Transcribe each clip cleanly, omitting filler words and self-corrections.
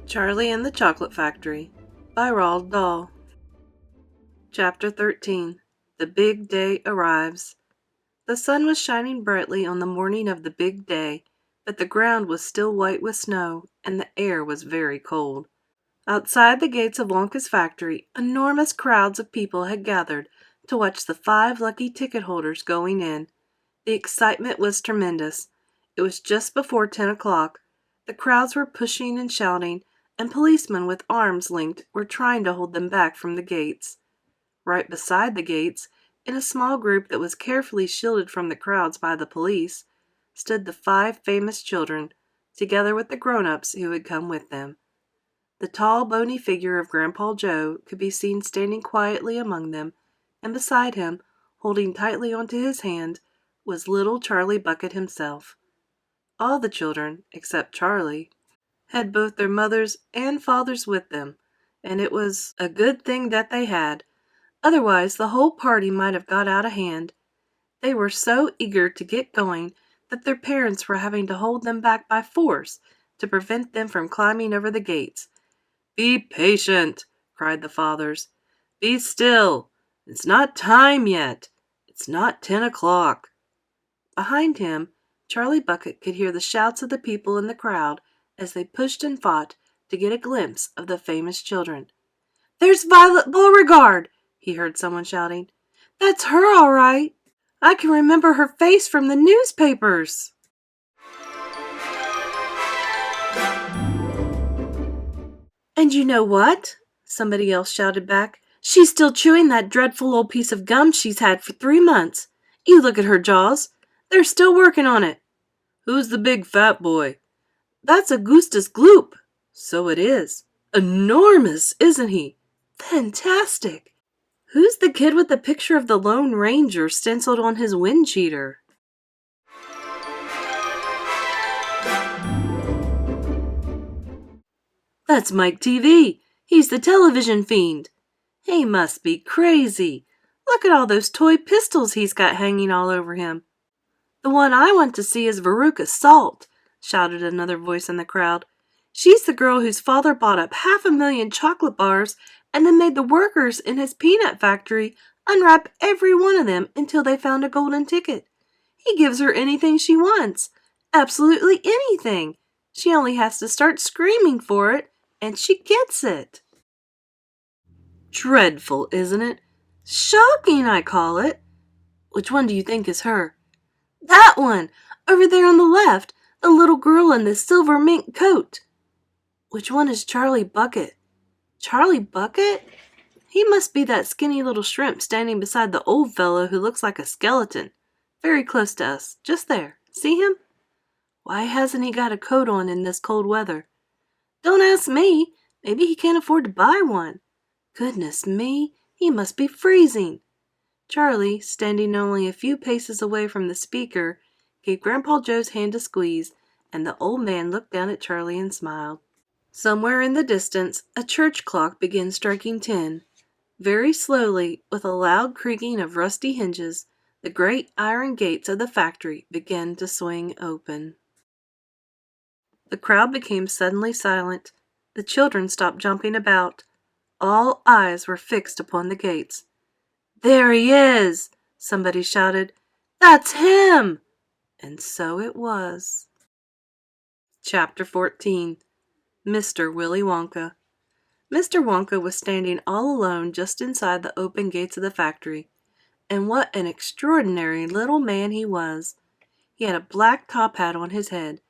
Charlie and the Chocolate Factory by Roald Dahl. Chapter 13. The Big Day Arrives. The sun was shining brightly on the morning of the big day, but the ground was still white with snow, and the air was very cold. Outside the gates of Wonka's factory, enormous crowds of people had gathered to watch the 5 lucky ticket holders going in. The excitement was tremendous. It was just before 10 o'clock. The crowds were pushing and shouting, and policemen with arms linked were trying to hold them back from the gates. Right beside the gates, in a small group that was carefully shielded from the crowds by the police, stood the 5 famous children, together with the grown-ups who had come with them. The tall, bony figure of Grandpa Joe could be seen standing quietly among them, and beside him, holding tightly onto his hand, was little Charlie Bucket himself. All the children, except Charlie, had both their mothers and fathers with them, and it was a good thing that they had. Otherwise, the whole party might have got out of hand. They were so eager to get going that their parents were having to hold them back by force to prevent them from climbing over the gates. "Be patient," cried the fathers. "Be still. It's not time yet. It's not 10 o'clock. Behind him, Charlie Bucket could hear the shouts of the people in the crowd as they pushed and fought to get a glimpse of the famous children. "There's Violet Beauregard!" he heard someone shouting. "That's her all right. I can remember her face from the newspapers." "And you know what?" somebody else shouted back. "She's still chewing that dreadful old piece of gum she's had for 3 months. You look at her jaws. They're still working on it." "Who's the big fat boy?" "That's Augustus Gloop." "So it is. Enormous, isn't he?" "Fantastic." "Who's the kid with the picture of the Lone Ranger stenciled on his wind cheater?" "That's Mike TV. He's the television fiend. He must be crazy. Look at all those toy pistols he's got hanging all over him." "The one I want to see is Veruca Salt," shouted another voice in the crowd. "She's the girl whose father bought up 500,000 chocolate bars and then made the workers in his peanut factory unwrap every one of them until they found a golden ticket. He gives her anything she wants. Absolutely anything. She only has to start screaming for it, and she gets it." "Dreadful, isn't it?" "Shocking, I call it." "Which one do you think is her?" "That one, over there on the left, the little girl in the silver mink coat." "Which one is Charlie Bucket?" "Charlie Bucket? He must be that skinny little shrimp standing beside the old fellow who looks like a skeleton. Very close to us, just there. See him? Why hasn't he got a coat on in this cold weather?" "Don't ask me. Maybe he can't afford to buy one." "Goodness me, he must be freezing." Charlie, standing only a few paces away from the speaker, gave Grandpa Joe's hand a squeeze, and the old man looked down at Charlie and smiled. Somewhere in the distance, a church clock began striking 10. Very slowly, with a loud creaking of rusty hinges, the great iron gates of the factory began to swing open. The crowd became suddenly silent. The children stopped jumping about. All eyes were fixed upon the gates. "There he is!" somebody shouted. "That's him!" And so it was. Chapter 14. Mr. Willy Wonka. Mr. Wonka was standing all alone just inside the open gates of the factory. And what an extraordinary little man he was! He had a black top hat on his head.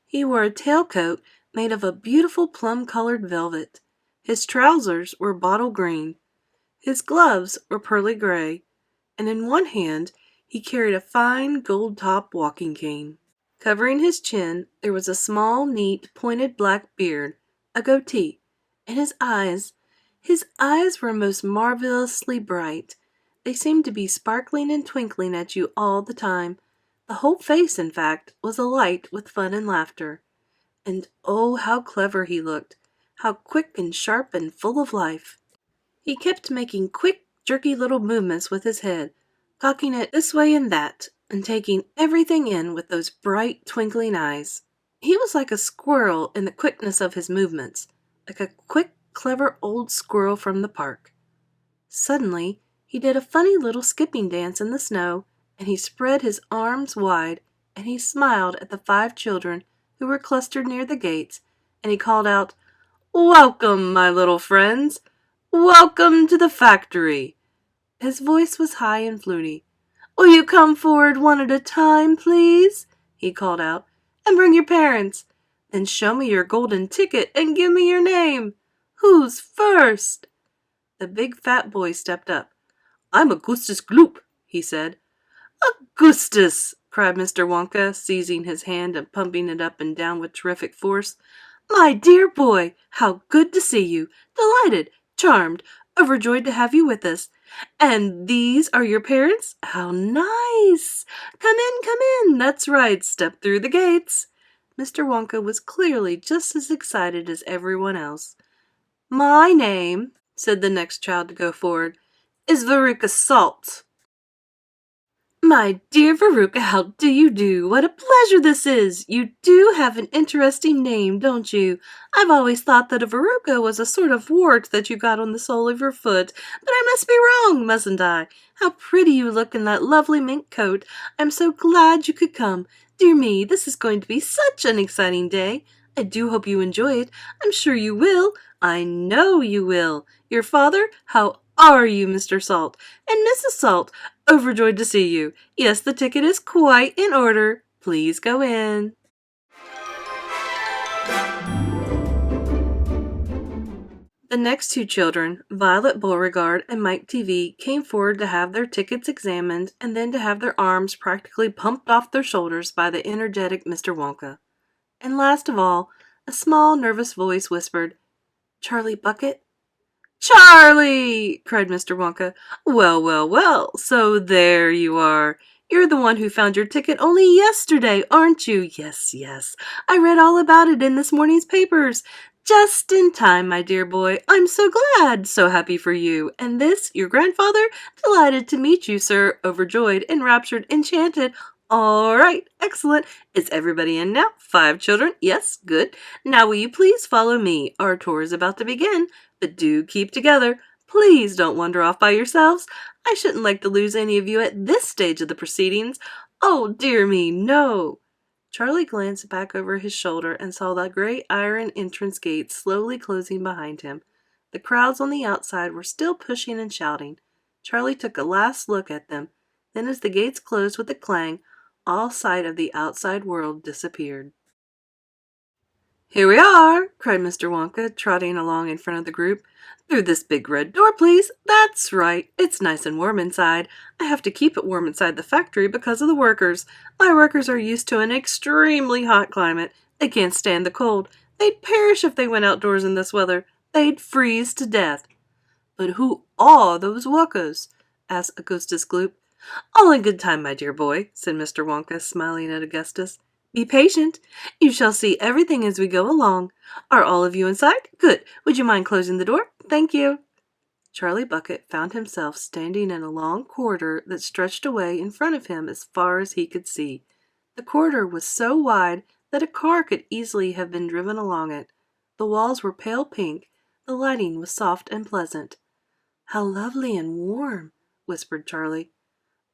He wore a tailcoat made of a beautiful plum-colored velvet. His trousers were bottle green. His gloves were pearly gray, and in one hand he carried a fine gold-topped walking cane. Covering his chin, there was a small, neat, pointed black beard, a goatee, and his eyes were most marvelously bright. They seemed to be sparkling and twinkling at you all the time. The whole face, in fact, was alight with fun and laughter. And oh, how clever he looked! How quick and sharp and full of life! He kept making quick, jerky little movements with his head, cocking it this way and that, and taking everything in with those bright, twinkling eyes. He was like a squirrel in the quickness of his movements, like a quick, clever old squirrel from the park. Suddenly, he did a funny little skipping dance in the snow, and he spread his arms wide, and he smiled at the 5 children who were clustered near the gates, and he called out, "Welcome, my little friends! Welcome to the factory!" His voice was high and fluty. "Will you come forward one at a time, please?" he called out, "and bring your parents. Then show me your golden ticket and give me your name. Who's first?" The big fat boy stepped up. "I'm Augustus Gloop," he said. "Augustus!" cried Mr. Wonka, seizing his hand and pumping it up and down with terrific force. "My dear boy, how good to see you! Delighted, charmed, overjoyed to have you with us. And these are your parents? How nice! Come in, that's right, step through the gates." Mr. Wonka was clearly just as excited as everyone else. "My name," said the next child to go forward, "is Veruca Salt." "My dear Veruca, how do you do? What a pleasure this is! You do have an interesting name, don't you? I've always thought that a verruca was a sort of wart that you got on the sole of your foot, but I must be wrong, mustn't I? How pretty you look in that lovely mink coat. I'm so glad you could come. Dear me, this is going to be such an exciting day. I do hope you enjoy it. I'm sure you will. I know you will. Your father? How are you, Mr. Salt? And Mrs. Salt? Overjoyed to see you. Yes, the ticket is quite in order. Please go in." The next 2 children, Violet Beauregard and Mike TV, came forward to have their tickets examined and then to have their arms practically pumped off their shoulders by the energetic Mr. Wonka. And last of all, a small, nervous voice whispered, "Charlie Bucket?" "Charlie!" cried Mr. Wonka. Well, so there you are. You're the one who found your ticket only yesterday, aren't you? Yes. I read all about it in this morning's papers. Just in time, my dear boy. I'm so glad, so happy for you. And this, your grandfather? Delighted to meet you, sir. Overjoyed, enraptured, enchanted. All right, excellent. Is everybody in now? 5 children? Yes, good. Now will you please follow me? Our tour is about to begin. But do keep together. Please don't wander off by yourselves. I shouldn't like to lose any of you at this stage of the proceedings. Oh, dear me, no." Charlie glanced back over his shoulder and saw the great iron entrance gate slowly closing behind him. The crowds on the outside were still pushing and shouting. Charlie took a last look at them. Then as the gates closed with a clang, all sight of the outside world disappeared. "Here we are," cried Mr. Wonka, trotting along in front of the group. "Through this big red door, please. That's right. It's nice and warm inside. I have to keep it warm inside the factory because of the workers. My workers are used to an extremely hot climate. They can't stand the cold. They'd perish if they went outdoors in this weather. They'd freeze to death." "But who are those workers?" asked Augustus Gloop. "All in good time, my dear boy," said Mr. Wonka, smiling at Augustus. "Be patient. You shall see everything as we go along. Are all of you inside? Good. Would you mind closing the door? Thank you." Charlie Bucket found himself standing in a long corridor that stretched away in front of him as far as he could see. The corridor was so wide that a car could easily have been driven along it. The walls were pale pink. The lighting was soft and pleasant. "How lovely and warm," whispered Charlie.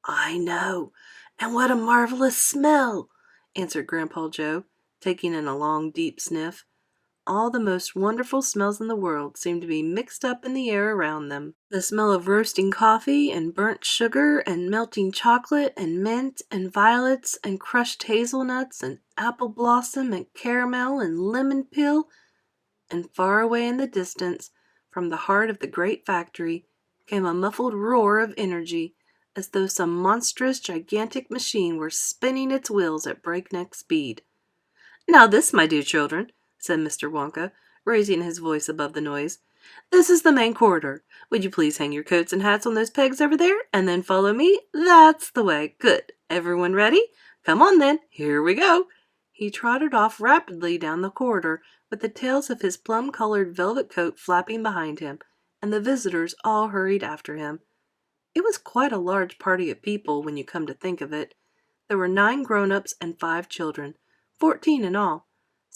"I know. And what a marvelous smell," answered Grandpa Joe, taking in a long, deep sniff. All the most wonderful smells in the world seemed to be mixed up in the air around them. The smell of roasting coffee and burnt sugar and melting chocolate and mint and violets and crushed hazelnuts and apple blossom and caramel and lemon peel. And far away in the distance, from the heart of the great factory, came a muffled roar of energy, as though some monstrous, gigantic machine were spinning its wheels at breakneck speed. "Now this, my dear children," said Mr. Wonka, raising his voice above the noise. "This is the main corridor. Would you please hang your coats and hats on those pegs over there, and then follow me? That's the way. Good. Everyone ready? Come on then. Here we go." He trotted off rapidly down the corridor, with the tails of his plum-colored velvet coat flapping behind him, and the visitors all hurried after him. It was quite a large party of people when you come to think of it. There were 9 grown-ups and 5 children, 14 in all.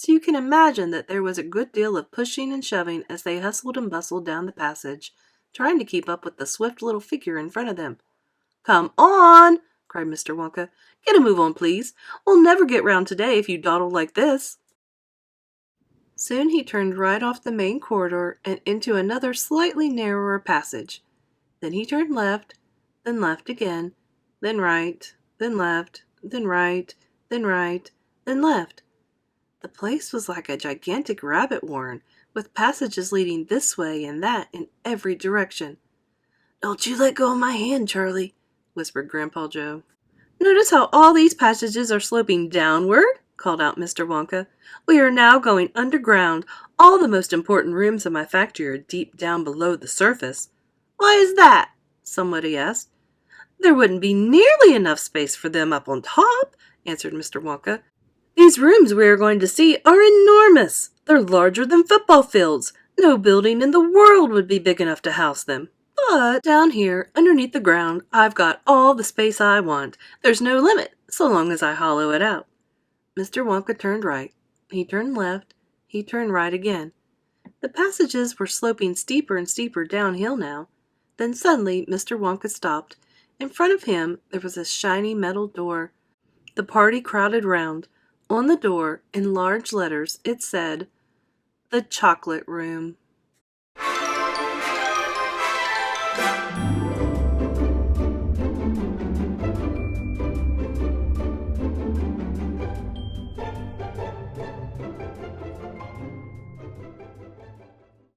so you can imagine that there was a good deal of pushing and shoving as they hustled and bustled down the passage, trying to keep up with the swift little figure in front of them. "Come on!" cried Mr. Wonka. "Get a move on, please. We'll never get round today if you dawdle like this." Soon he turned right off the main corridor and into another slightly narrower passage. Then he turned left, then left again, then right, then left, then right, then right, then left. The place was like a gigantic rabbit warren, with passages leading this way and that in every direction. "Don't you let go of my hand, Charlie," whispered Grandpa Joe. "Notice how all these passages are sloping downward?" called out Mr. Wonka. "We are now going underground. All the most important rooms of my factory are deep down below the surface." "Why is that?" somebody asked. "There wouldn't be nearly enough space for them up on top," answered Mr. Wonka. "These rooms we are going to see are enormous. They're larger than football fields. No building in the world would be big enough to house them. But down here, underneath the ground, I've got all the space I want. There's no limit, so long as I hollow it out." Mr. Wonka turned right. He turned left. He turned right again. The passages were sloping steeper and steeper downhill now. Then suddenly Mr. Wonka stopped. In front of him there was a shiny metal door. The party crowded round. On the door, in large letters, it said, "The Chocolate Room."